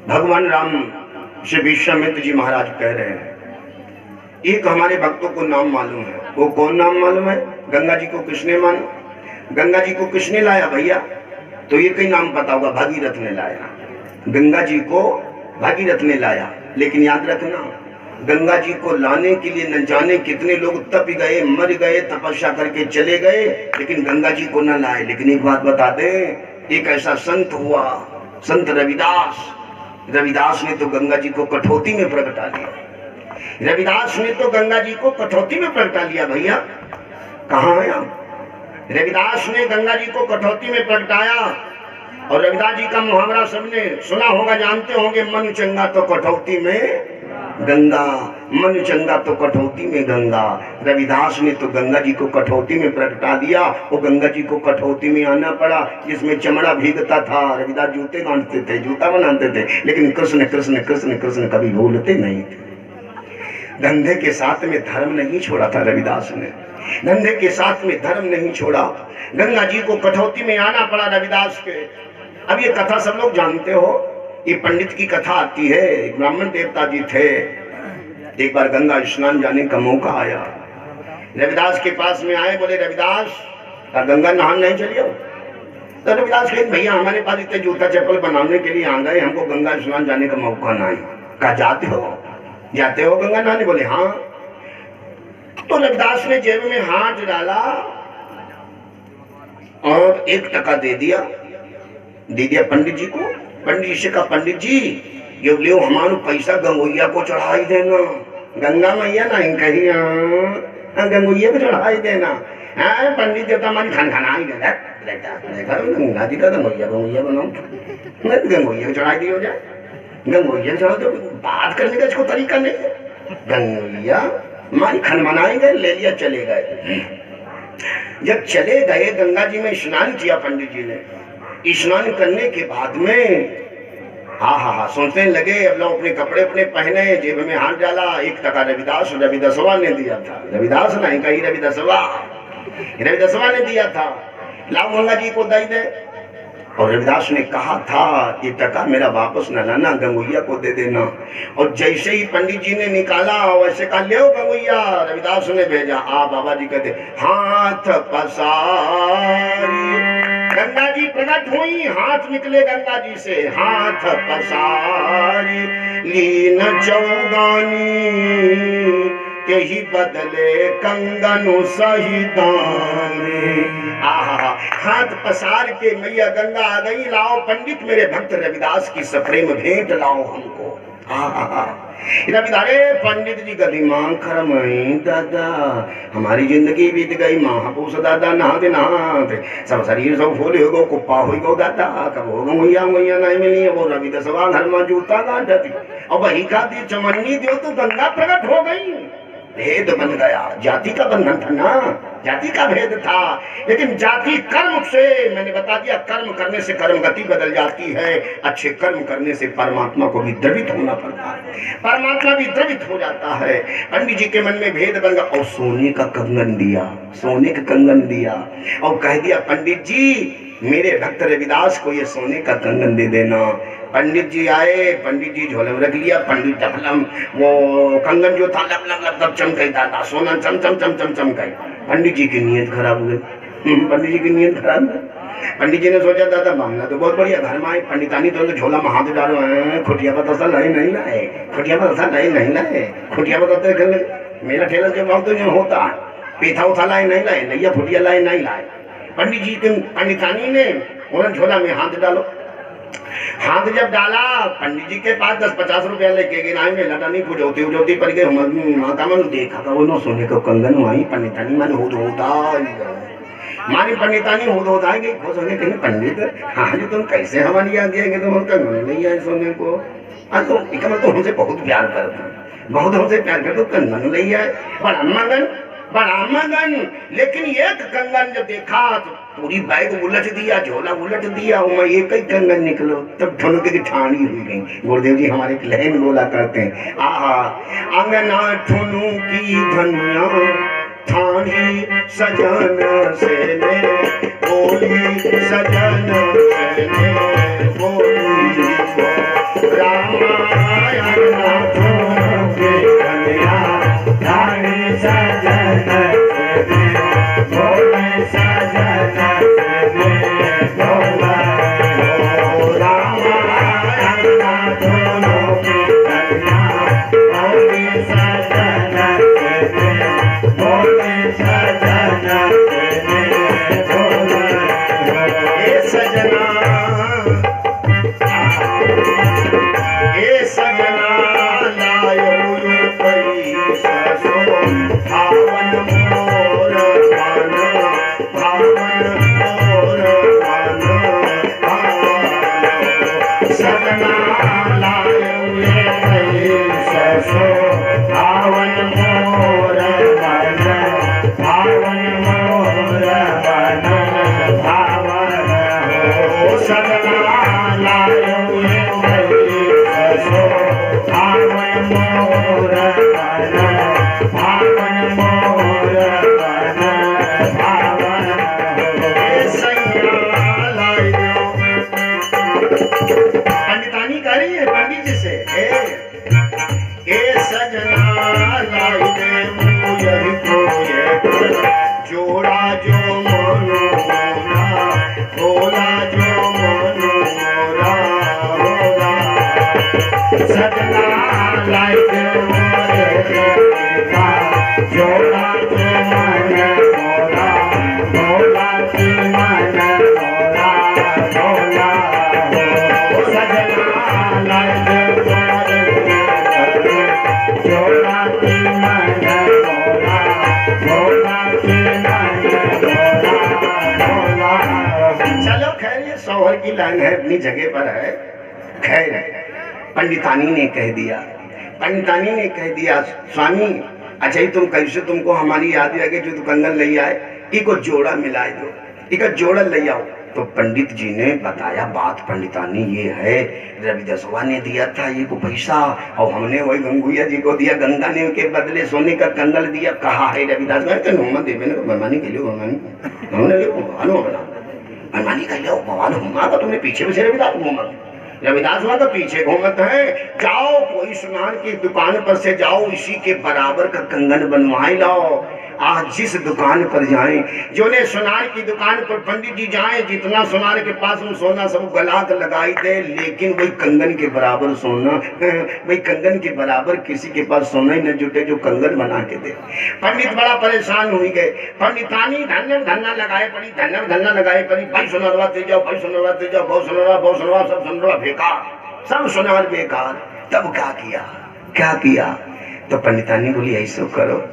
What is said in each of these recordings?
भगवान राम श्री विश्वामित्र जी महाराज कह रहे हैं, एक हमारे भक्तों को नाम मालूम है। वो कौन नाम मालूम है? गंगा जी को किसने माना? गंगा जी को किसने लाया भैया? तो ये कई नाम पता होगा, भागीरथ ने लाया। गंगा जी को भागीरथ ने लाया। लेकिन याद रखना, गंगा जी को लाने के लिए न जाने कितने लोग तप गए, मर गए, तपस्या करके चले गए, लेकिन गंगा जी को न लाए। लेकिन एक बात बता दें, एक ऐसा संत हुआ, संत रविदास। रविदास ने तो गंगा जी को कठौती में प्रगटा लिया। रविदास ने तो गंगा जी को कठौती में प्रगटा लिया। भैया कहाँ है आप? रविदास ने गंगा जी को कठौती में प्रगटाया। और रविदास जी का मुहावरा सबने सुना होगा, जानते होंगे, मन चंगा तो कठौती में गंगा, मन चंगा तो कठौती में गंगा। रविदास ने तो गंगा जी को कठौती में प्रगटा दिया। वो गंगा जी को कठौती में आना पड़ा जिसमें चमड़ा भीगता था। रविदास जूते गांठते थे, जूता बनाते थे, लेकिन कृष्ण कृष्ण कृष्ण कृष्ण कभी भूलते नहीं थे। धंधे के साथ में धर्म नहीं छोड़ा था रविदास ने, धंधे के साथ में धर्म नहीं छोड़ा। गंगा जी को कठौती में आना पड़ा रविदास के। अब ये कथा सब लोग जानते हो, ये पंडित की कथा आती है। एक ब्राह्मण देवता जी थे, एक बार गंगा स्नान जाने का मौका आया। रविदास के पास में आए, बोले रविदास गंगा नहान नहीं चलिए? तो रविदास कहे भैया हमारे पास इतने जूता चप्पल बनाने के लिए आ गए, हमको गंगा स्नान जाने का मौका नहीं। कहा जाते हो गंगा नहाने? बोले हाँ। तो रविदास ने जेब में हाथ डाला और 1 टका दे दिया पंडित जी को। पंडित जी से कहा, पंडित जी ये लियो हमारो पैसा गंगोइया को चढ़ाई देना। गंगा मैया नहीं कही, गंगोइया को चढ़ाई देना। पंडित देवता हमारी खान खाना गंगा जी का गंगोइया बनाओ, गंगोइया को चढ़ाई दी हो जाए। गंगोइया चढ़ा दो, बात करने का इसको तरीका नहीं है। गंगोइया हमारी खान मनाई गए, ले लिया, चले गए। जब चले गए, गंगा जी में स्नान किया पंडित जी ने। स्नान करने के बाद में हाँ सोचने लगे, अब लोग अपने कपड़े अपने पहने, जेब में हाथ डाला। 1 टका रविदासवा ने दिया था। रविदास नहीं कही, रविदासवा ने दिया था। लाओ गंगा जी को दे दे। और रविदास ने कहा था, ये टका मेरा वापस न लाना, गंगोइया को दे देना। और जैसे ही पंडित जी ने निकाला, वैसे कहा ले गंगोइया। रविदास ने भेजा, आ बाबा जी कहते हाथ पसारी। गंगा जी प्रकट हुई, हाथ निकले गंगा जी से, हाथ पसारी लीन चौगानी, यही बदले कंगनु सही दानी। हाथ पसार के मैया गंगा आ गई, लाओ पंडित मेरे भक्त रविदास की सप्रेम भेंट लाओ हमको। रविदारे पंडित जी का दिमाग खरम है, दादा हमारी जिंदगी बीत गई, महापुरुष दादा नहाते नहाते सब शरीर सब फूल हो गो, कुप्पा हो गो दादा, कब हो गैया मैया नहीं मिली। वो रविदासवा घर में जूता गांठती और वही खाती चमन्नी दियो तो गंगा प्रकट हो गई। भेद बन गया, जाति का बंधन था ना, जाति का भेद था। लेकिन जाति कर्म से, मैंने बता दिया, कर्म करने से कर्म गति बदल जाती है। अच्छे कर्म करने से परमात्मा को भी द्रवित होना पड़ता है, परमात्मा भी द्रवित हो जाता है। पंडित जी के मन में भेद बन गया और सोने का कंगन दिया, सोने का कंगन दिया और कह दिया पंडित जी मेरे भक्त रविदास को ये सोने का कंगन दे देना। पंडित जी आए, पंडित जी झोले में रख लिया। पंडित टपलम वो कंगन जो था लब लब लब लब चमकता था, सोना चम चम चम चम चमकाई। पंडित जी की नीयत खराब हो गई, पंडित जी की नीयत खराब हो गई। पंडित जी ने सोचा दादा मामला तो बहुत बढ़िया, घर में आए पंडितानी तो झोला में हाथ डालो, खुटिया बतासा लाए नहीं लाए, खुटिया बतासा लाए नहीं लाए, खुटिया बताते मेरा ठेला जब बहुत तो होता है, पीठा उठा लाए नहीं लाए, नैया फुटिया लाए नहीं लाए। पंडित जी के पंडितानी ने उन्हें झोला में हाथ डालो। हाथ जब डाला, पंडित जी के पास 10-50 रुपया लेके गए, नाई में लटा नहीं पुजौती उजौती पर गए। माता मन देखा था वो सोने को कंगन वही पंडितानी मन होता मानी पंडितानी होता है कि खुश होने कहीं पंडित हाँ जी तुम कैसे हमारी याद दिया कि तुम कंगन नहीं आए सोने को। हाँ तो तो हमसे बहुत प्यार करता, बहुत हमसे प्यार करते, कंगन नहीं आए, बड़ा मगन। लेकिन एक कंगन जब देखा तो पूरी बैग उलट दिया, झोला उलट दिया, एक ही कंगन निकलो तब ठुनके की ठानी हुई गई। गुरुदेव जी हमारे लहन बोला करते हैं, आहा अंगना ठुनु की धनिया ठानी सजन से ने बोली, सजन से ने बोली पंडितानी कह रही है पंडित जी से, ए सजना लाई दे मुझे कोई जोड़ा जो मनोरा भोला जो मनोरा होगा सजना लाई दे मुझे जोड़ा जो मनोरा भोला की मनोरा भोला हो सजना लाई दे जोड़ा की मनोरा भोला की चलो खैर ये शौहर की लाइन है, अपनी जगह पर है। खैर पंडितानी ने कह दिया, पंडितानी ने कह दिया स्वामी अच्छा ही तुम कैसे तुमको हमारी याद आ गई जो दुकानदार ले आए इको जोड़ा मिला दो, इका जोड़ा ले आओ। तो पंडित जी ने बताया बात पंडितानी ये है, रविदासवा ने दिया था ये को पैसा और हमने वही गंगुइया जी को दिया, गंगा ने के बदले सोने का कंगन दिया। कहा है रविदास देवे ने मनमानी कह लो मनमानी कह लो भगवान हुआ का तुमने पीछे पीछे रविदास घूमा, रविदास वहां का पीछे घूमत है। जाओ कोई सुनार की दुकान पर से जाओ इसी के बराबर का कंगन बनवाए लाओ। आज जिस दुकान पर जाएं, जो ने सुनार की दुकान पर पंडित जी जाएं, जितना सुनार के पास हम सोना सब गला कर लगाई दे, लेकिन वही कंगन के बराबर सोना वही कंगन के बराबर किसी के पास सोना ही न जुटे जो कंगन बना के दे। पंडित बड़ा परेशान हो गए, पंडितानी धन्य धन्ना लगाए पड़ी, धन्य धन्ना लगाए पड़ी। भाई सुनरवा दे जाओ, भाई सुनरवा दे जाओ, बहुत सुनरवा सब सुनरवा बेकार, सब सुनार बेकार। तब क्या किया, क्या किया? तो पंडितानी बोली ऐसे करो,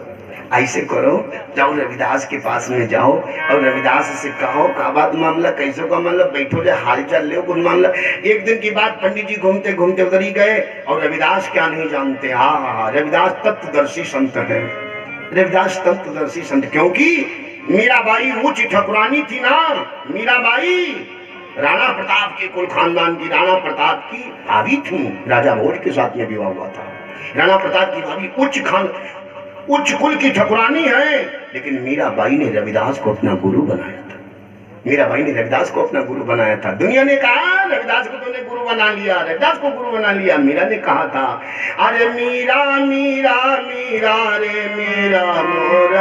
ऐसे करो, जाओ रविदास के पास में जाओ और रविदास से कहो का बात मामला कैसे का मामला, बैठो जो हाल चाल ले कुछ मामला। एक दिन की बात पंडित जी घूमते घूमते उधर ही गए और रविदास क्या नहीं जानते, हाँ रविदास तत्वदर्शी संत है, रविदास तत्वदर्शी संत। क्योंकि मीराबाई उच्च ठकुरानी थी ना, मीराबाई राणा प्रताप के कुल खानदान की, राणा प्रताप की भाभी थी, राजा भोज के साथ में विवाह हुआ था। राणा प्रताप की भाभी उच्च कुल की ठकुरानी है, लेकिन मीराबाई ने रविदास को अपना गुरु बनाया था, मीराबाई ने रविदास को अपना गुरु बनाया था। दुनिया ने कहा रविदास को तूने गुरु बना लिया, रविदास को गुरु बना लिया। मीरा ने कहा था अरे मीरा मीरा मीरा रे मीरा मोर